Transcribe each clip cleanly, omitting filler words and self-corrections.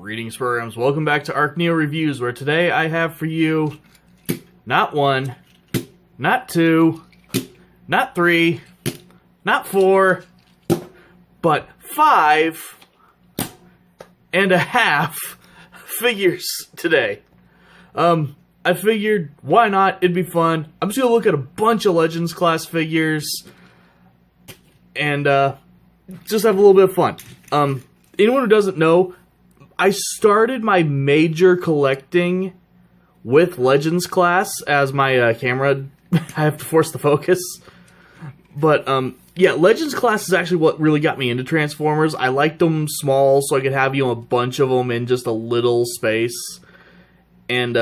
Greetings, programs. Welcome back to ArcNeo Reviews, where today I have for you not one, not two, not three, not four, but 5.5 figures today. I figured, why not? It'd be fun. I'm just gonna look at a bunch of Legends class figures and just have a little bit of fun. Anyone who doesn't know, I started my major collecting with Legends class as my camera. I have to force the focus. But, yeah, Legends class is actually what really got me into Transformers. I liked them small, so I could have, a bunch of them in just a little space. And,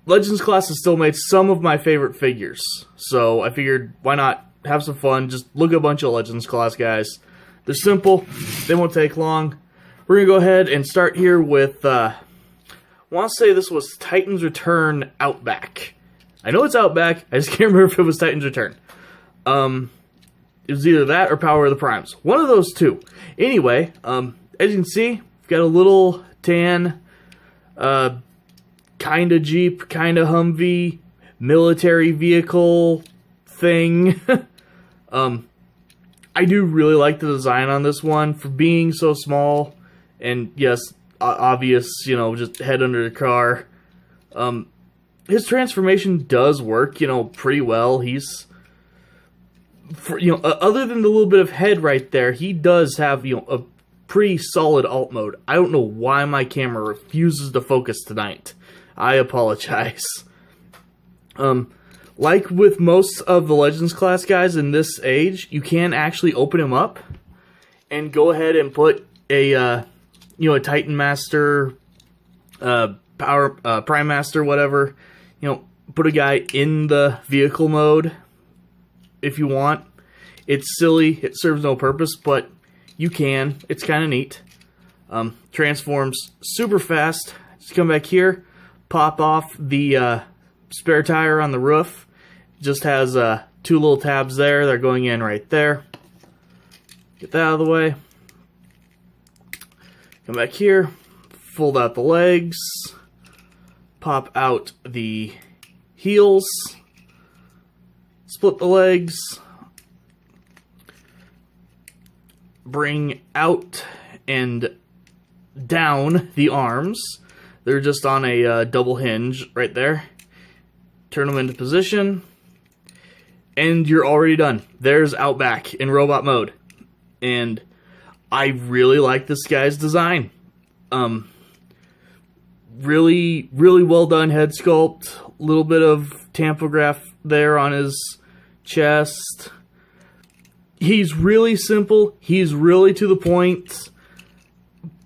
Legends class has still made some of my favorite figures. So, I figured, why not have some fun? Just look at a bunch of Legends class guys. They're simple. They won't take long. We're going to go ahead and start here with, I want to say this was Titan's Return Outback. I know it's Outback, I just can't remember if it was Titan's Return. It was either that or Power of the Primes. One of those two. Anyway, as you can see, we've got a little tan, kinda Jeep, kinda Humvee, military vehicle thing. I do really like the design on this one for being so small. And yes, obvious, just head under the car. His transformation does work, pretty well. He's, other than the little bit of head right there, he does have, a pretty solid alt mode. I don't know why my camera refuses to focus tonight. I apologize. Like with most of the Legends class guys in this age, you can actually open him up and go ahead and put a Titan Master, Prime Master, whatever. Put a guy in the vehicle mode if you want. It's silly. It serves no purpose, but you can. It's kind of neat. Transforms super fast. Just come back here, pop off the spare tire on the roof. Just has two little tabs there. They're going in right there. Get that out of the way. Come back here, fold out the legs, pop out the heels, split the legs, bring out and down the arms. They're just on a double hinge right there. Turn them into position, and you're already done. There's Outback in robot mode. And I really like this guy's design. Really, really well done head sculpt. A little bit of tampograph there on his chest. He's really simple. He's really to the point.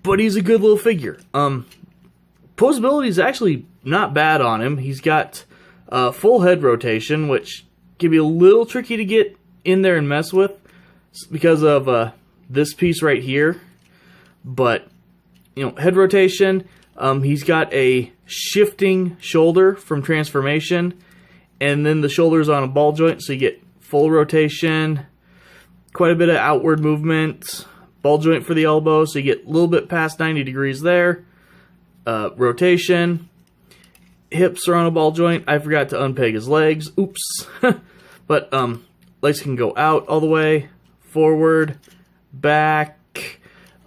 But he's a good little figure. Posability is actually not bad on him. He's got full head rotation, which can be a little tricky to get in there and mess with because of this piece right here. But, head rotation, he's got a shifting shoulder from transformation, and then the shoulder's on a ball joint, so you get full rotation, quite a bit of outward movement, ball joint for the elbow, so you get a little bit past 90 degrees there, rotation, hips are on a ball joint. I forgot to unpeg his legs, oops. But legs can go out all the way, forward, back.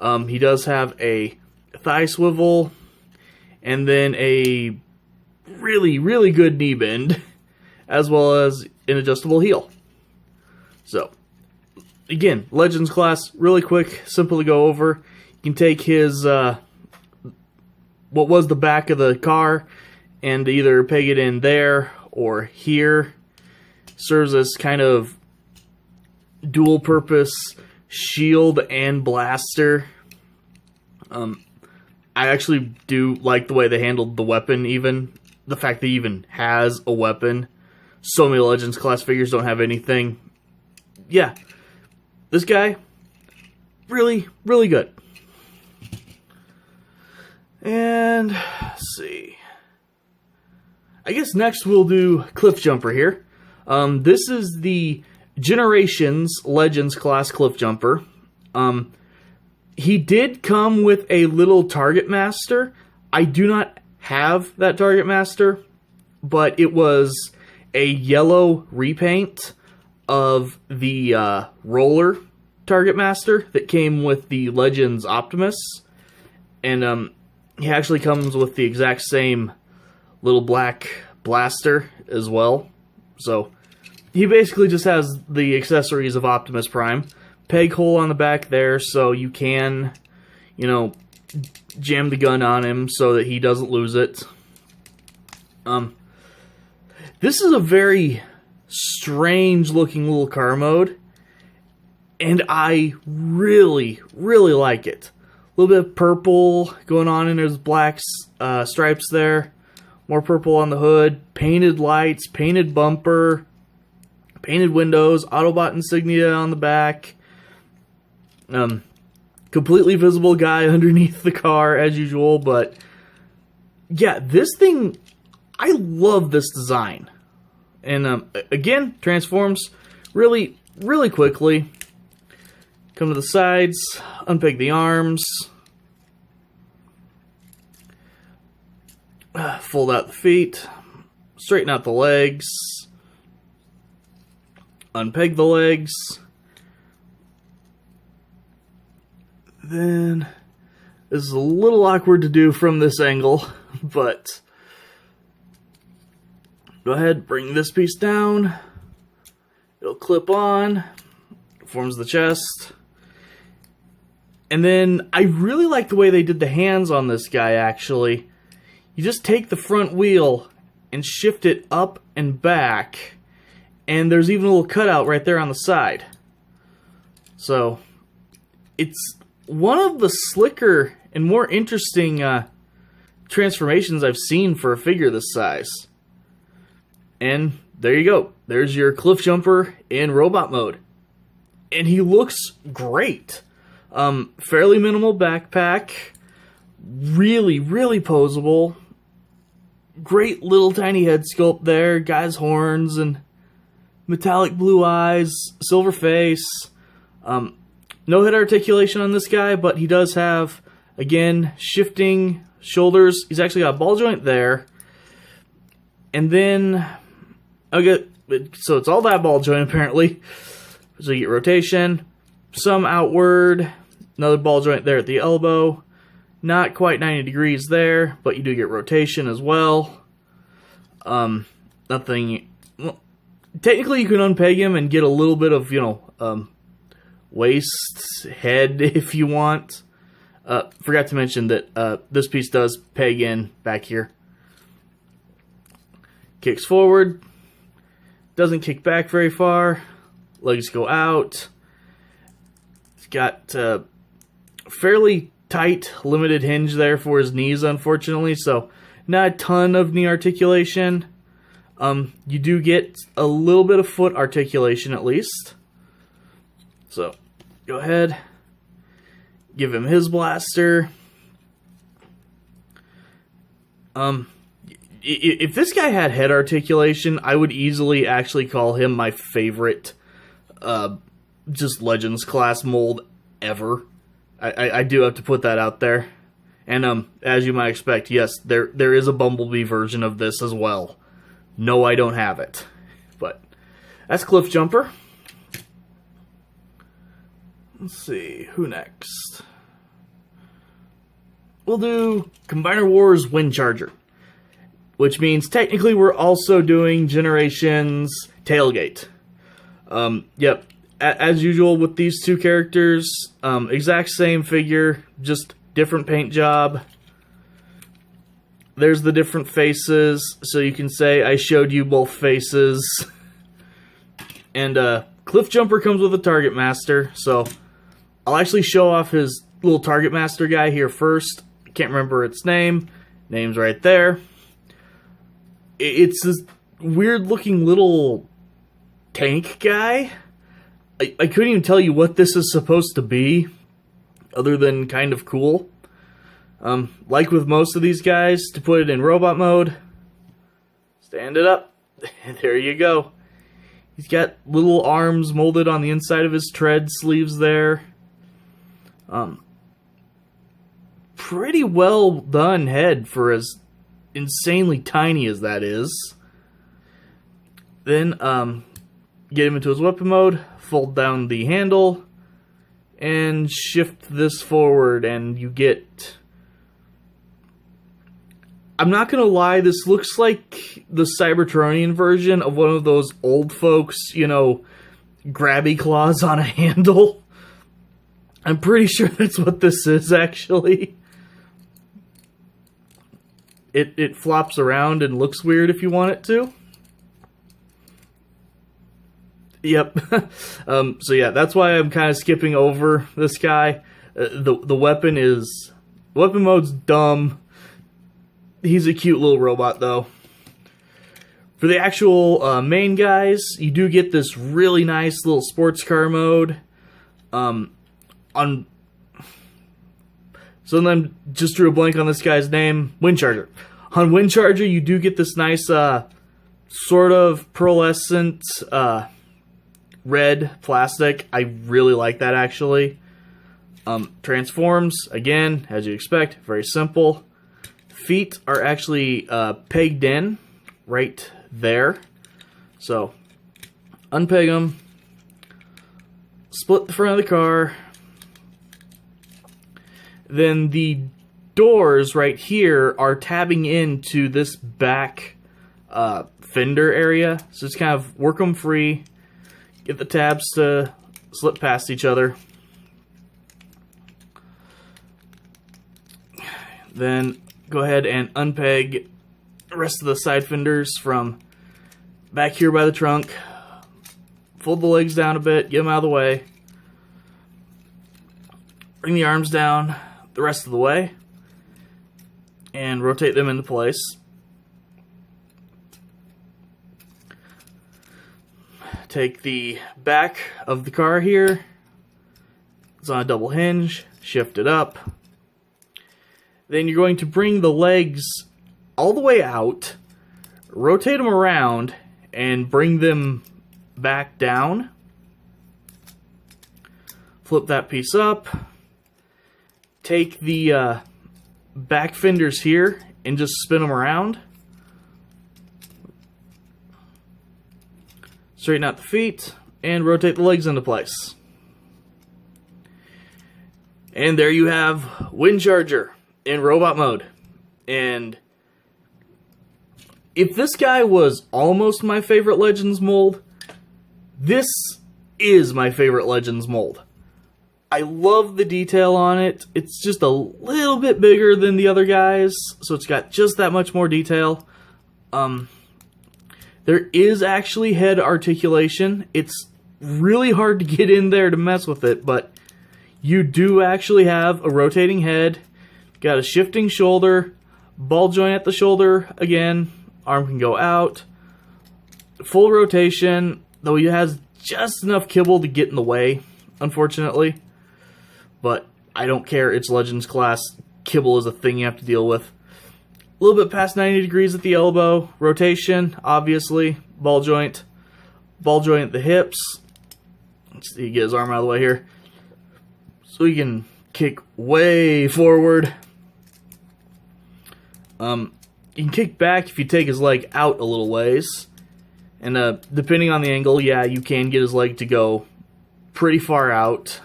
He does have a thigh swivel, and then a really, really good knee bend, as well as an adjustable heel. So, again, Legends class, really quick, simple to go over. You can take his, what was the back of the car, and either peg it in there or here. Serves as kind of dual purpose shield and blaster. I actually do like the way they handled the weapon, even the fact that he even has a weapon. So many Legends class figures don't have anything. Yeah, this guy, really, really good. And let's see. I guess next we'll do Cliff Jumper here. This is the Generations Legends class Cliff Jumper. He did come with a little Target Master. I do not have that Target Master, but it was a yellow repaint of the roller Target Master that came with the Legends Optimus. And he actually comes with the exact same little black blaster as well. So he basically just has the accessories of Optimus Prime. Peg hole on the back there so you can, you know, jam the gun on him so that he doesn't lose it. This is a very strange looking little car mode, and I really, really like it. A little bit of purple going on, and there's black stripes there. More purple on the hood, painted lights, painted bumper, painted windows, Autobot insignia on the back. Completely visible guy underneath the car as usual, but yeah, this thing, I love this design. And again, transforms really, really quickly. Come to the sides, unpeg the arms, fold out the feet, straighten out the legs, unpeg the legs. Then, this is a little awkward to do from this angle, but go ahead, bring this piece down. It'll clip on, forms the chest. And then, I really like the way they did the hands on this guy, actually. You just take the front wheel and shift it up and back, and there's even a little cutout right there on the side. So, it's one of the slicker and more interesting transformations I've seen for a figure this size. And there you go. There's your Cliff Jumper in robot mode. And he looks great. Fairly minimal backpack. Really, really posable. Great little tiny head sculpt there. Guy's horns and metallic blue eyes. Silver face. No head articulation on this guy, but he does have, again, shifting shoulders. He's actually got a ball joint there. And then, okay, so it's all that ball joint apparently. So you get rotation, some outward, another ball joint there at the elbow. Not quite 90 degrees there, but you do get rotation as well. Nothing, well, technically you can unpeg him and get a little bit of, you know, waist, head if you want. Forgot to mention that this piece does peg in back here. Kicks forward. Doesn't kick back very far. Legs go out. It's got fairly tight, limited hinge there for his knees, unfortunately, so not a ton of knee articulation. You do get a little bit of foot articulation at least. So, go ahead, give him his blaster. If this guy had head articulation, I would easily actually call him my favorite, just Legends class mold ever. I do have to put that out there. And, as you might expect, yes, there is a Bumblebee version of this as well. No, I don't have it. But, that's Cliff Jumper. Let's see, who next? We'll do Combiner Wars Wind Charger, which means technically we're also doing Generations Tailgate. Yep, as usual with these two characters, exact same figure, just different paint job. There's the different faces, so you can say I showed you both faces. And Cliff Jumper comes with a Target Master, so I'll actually show off his little Target Master guy here first. I can't remember its name. Name's right there. It's this weird looking little tank guy. I couldn't even tell you what this is supposed to be, other than kind of cool. Like with most of these guys, to put it in robot mode, stand it up, there you go. He's got little arms molded on the inside of his tread sleeves there. pretty well done head for as insanely tiny as that is. Then get him into his weapon mode, fold down the handle, and shift this forward, and you get... I'm not gonna lie, this looks like the Cybertronian version of one of those old folks, you know, grabby claws on a handle. I'm pretty sure that's what this is, actually. It flops around and looks weird if you want it to. Yep. So yeah, that's why I'm kind of skipping over this guy. The weapon is... Weapon mode's dumb. He's a cute little robot, though. For the actual main guys, you do get this really nice little sports car mode. So then just drew a blank on this guy's name. Windcharger. On Windcharger, you do get this nice sort of pearlescent red plastic. I really like that, actually. Transforms, again, as you expect, very simple. Feet are actually pegged in right there. So, unpeg them. Split the front of the car. Then the doors right here are tabbing into this back fender area. So just kind of work them free. Get the tabs to slip past each other. Then go ahead and unpeg the rest of the side fenders from back here by the trunk. Fold the legs down a bit, get them out of the way. Bring the arms down the rest of the way and rotate them into place. Take the back of the car here. It's on a double hinge. Shift it up. Then you're going to bring the legs all the way out, rotate them around, and bring them back down. Flip that piece up. Take the back fenders here and just spin them around. Straighten out the feet and rotate the legs into place. And there you have Windcharger in robot mode. And if this guy was almost my favorite Legends mold, this is my favorite Legends mold. I love the detail on it. It's just a little bit bigger than the other guys, so it's got just that much more detail. There is actually head articulation. It's really hard to get in there to mess with it, but you do actually have a rotating head, got a shifting shoulder, ball joint at the shoulder again, arm can go out, full rotation, though he has just enough kibble to get in the way, unfortunately. But I don't care, it's Legends class. Kibble is a thing you have to deal with. A little bit past 90 degrees at the elbow. Rotation, obviously. Ball joint at the hips. Let's see, get his arm out of the way here. So he can kick way forward. You can kick back if you take his leg out a little ways. And depending on the angle, yeah, you can get his leg to go pretty far out.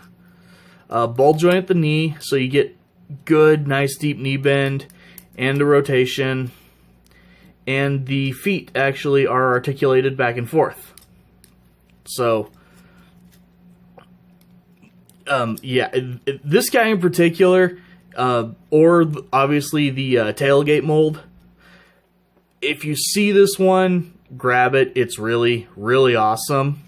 Ball joint at the knee, so you get good, nice, deep knee bend and a rotation. And the feet actually are articulated back and forth. So, yeah, this guy in particular, or obviously the tailgate mold, if you see this one, grab it. It's really, really awesome.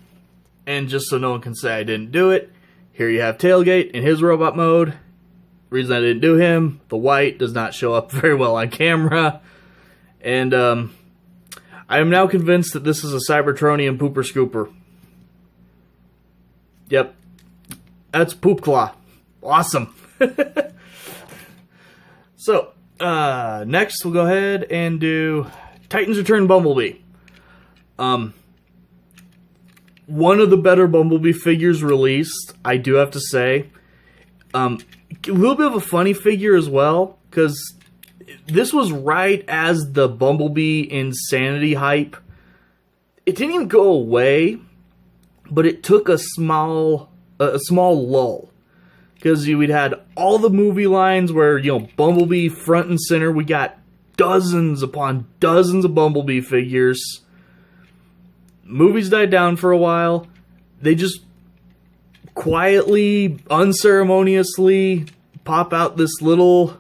And just so no one can say I didn't do it, here you have Tailgate in his robot mode. Reason I didn't do him, the white does not show up very well on camera. And I am now convinced that this is a Cybertronian pooper scooper. Yep. That's Poop Claw. Awesome. So, next we'll go ahead and do Titans Return Bumblebee. One of the better Bumblebee figures released, I do have to say. A little bit of a funny figure as well, because this was right as the Bumblebee Insanity hype. It didn't even go away, but it took a small lull. Because we'd had all the movie lines where, Bumblebee front and center. We got dozens upon dozens of Bumblebee figures. Movies died down for a while. They just quietly, unceremoniously pop out this little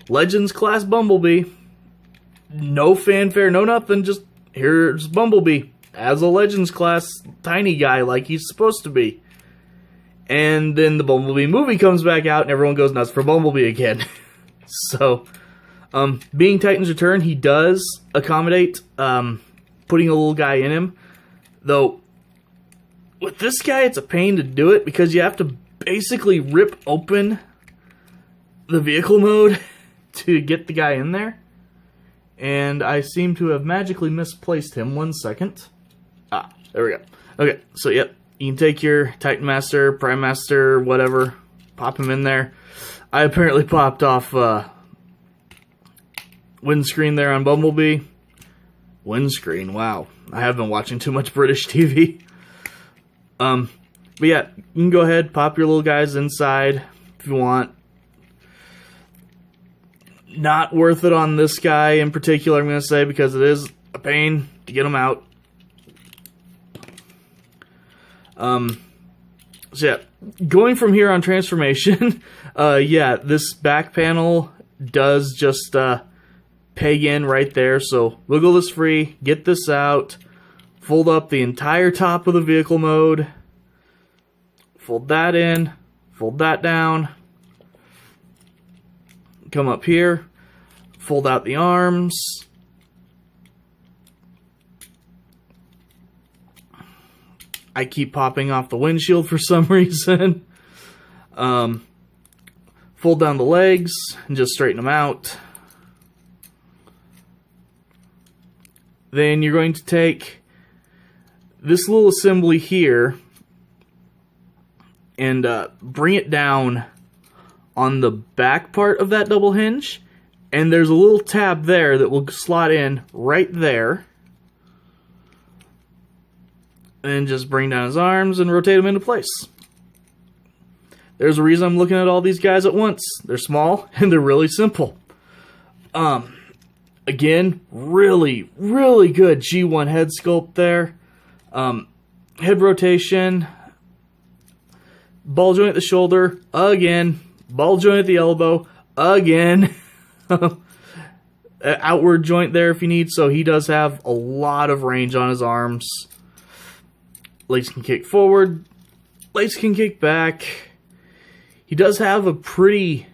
Legends class Bumblebee. No fanfare, no nothing, just here's Bumblebee as a Legends class tiny guy like he's supposed to be. And then the Bumblebee movie comes back out and everyone goes nuts for Bumblebee again. So, being Titan's Return, he does accommodate putting a little guy in him. Though, with this guy, it's a pain to do it because you have to basically rip open the vehicle mode to get the guy in there. And I seem to have magically misplaced him. 1 second. Ah, there we go. Okay, so yep, you can take your Titan Master, Prime Master, whatever, pop him in there. I apparently popped off windscreen there on Bumblebee. Windscreen, wow. I have been watching too much British TV. But yeah, you can go ahead, pop your little guys inside if you want. Not worth it on this guy in particular, I'm going to say, because it is a pain to get him out. So yeah, going from here on transformation, yeah, this back panel does just peg in right there. So wiggle this free, get this out, fold up the entire top of the vehicle mode, fold that in, fold that down, come up here, fold out the arms, I keep popping off the windshield for some reason. Fold down the legs and just straighten them out. Then you're going to take this little assembly here and bring it down on the back part of that double hinge. And there's a little tab there that will slot in right there. And just bring down his arms and rotate them into place. There's a reason I'm looking at all these guys at once. They're small and they're really simple. Again, really, really good G1 head sculpt there. Head rotation. Ball joint at the shoulder. Again. Ball joint at the elbow. Again. Outward joint there if you need. So he does have a lot of range on his arms. Legs can kick forward. Legs can kick back. He does have a pretty,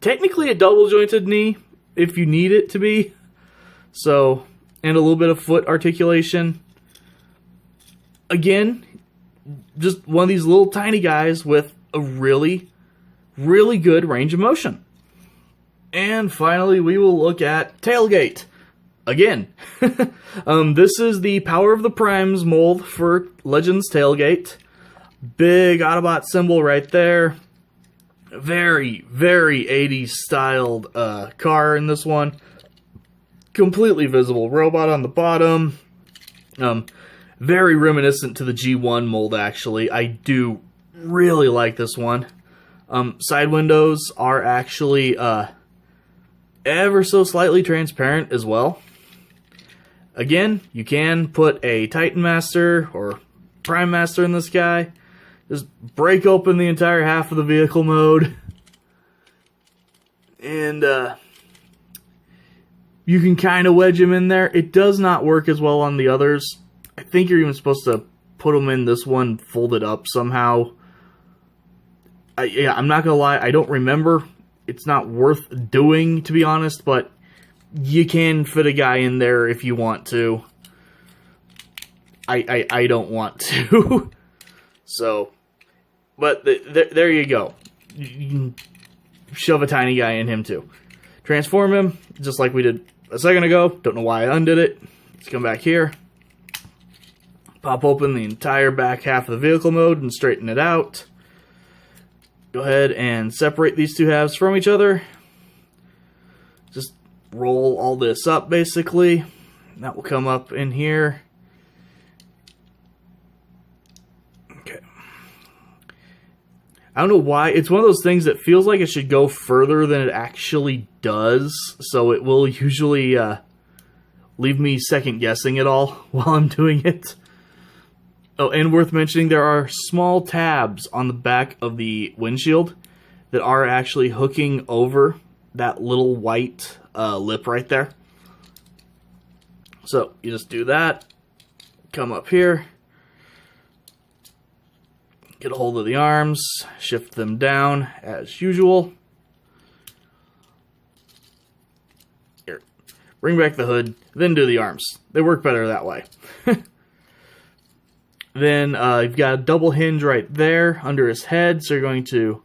technically a double jointed knee if you need it to be. So, and a little bit of foot articulation. Again, just one of these little tiny guys with a really, really good range of motion. And finally, we will look at tailgate. Again, this is the Power of the Primes mold for Legends tailgate. Big Autobot symbol right there. Very, very 80s styled car in this one. Completely visible robot on the bottom. Very reminiscent to the G1 mold, actually. I do really like this one. Side windows are actually ever so slightly transparent as well. Again, you can put a Titan Master or Prime Master in this guy. Just break open the entire half of the vehicle mode. And you can kind of wedge him in there. It does not work as well on the others. I think you're even supposed to put them in this one folded up somehow. I'm not going to lie, I don't remember. It's not worth doing, to be honest, but you can fit a guy in there if you want to. I don't want to. So, but there you go. You can shove a tiny guy in him too. Transform him, just like we did a second ago. Don't know why I undid it. Let's come back here. Pop open the entire back half of the vehicle mode and straighten it out. go ahead and separate these two halves from each other. Just roll all this up, basically. That will come up in here. Okay. I don't know why. It's one of those things that feels like it should go further than it actually does. So it will usually leave me second guessing it all while I'm doing it. Oh, and worth mentioning, there are small tabs on the back of the windshield that are actually hooking over that little white lip right there. So you just do that, come up here, get a hold of the arms, shift them down as usual. Here, bring back the hood, then do the arms. They work better that way. Then you've got a double hinge right there under his head, so you're going to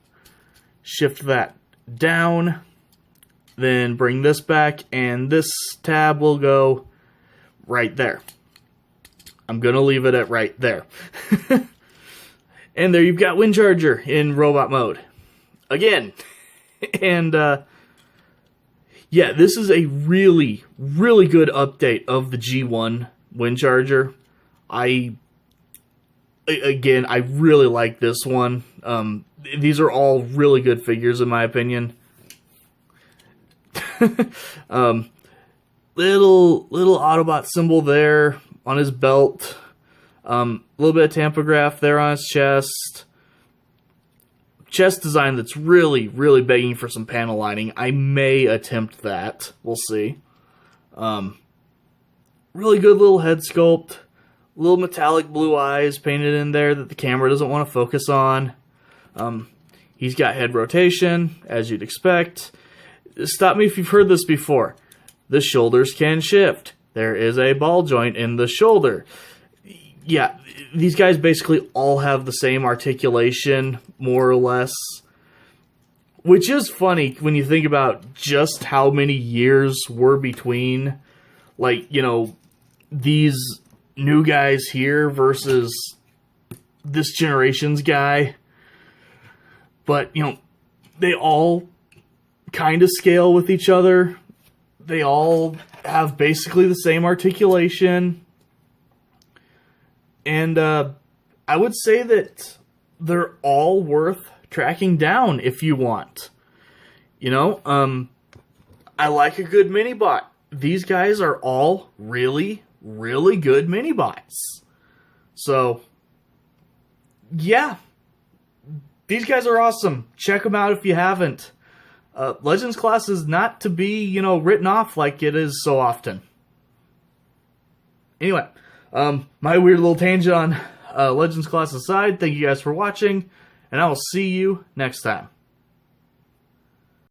shift that down, then bring this back, and this tab will go right there. I'm going to leave it at right there. And there you've got Wind Charger in robot mode. Again. And yeah, this is a really, really good update of the G1 Wind Charger. I really like this one. These are all really good figures in my opinion. Little Autobot symbol there on his belt. A little bit of tampograph there on his chest. Chest design that's really, really begging for some panel lining. I may attempt that. We'll see. Really good little head sculpt. Little metallic blue eyes painted in there that the camera doesn't want to focus on. He's got head rotation, as you'd expect. Stop me if you've heard this before. The shoulders can shift. There is a ball joint in the shoulder. Yeah, these guys basically all have the same articulation, more or less. Which is funny when you think about just how many years were between, like, you know, these new guys here versus this generation's guy. But, you know, they all kind of scale with each other. They all have basically the same articulation. And I would say that they're all worth tracking down if you want. You know, I like a good mini-bot. These guys are all really, really good mini-bots. So, yeah. These guys are awesome. Check them out if you haven't. Legends class is not to be, you know, written off like it is so often. Anyway, my weird little tangent on Legends class aside, thank you guys for watching, and I will see you next time.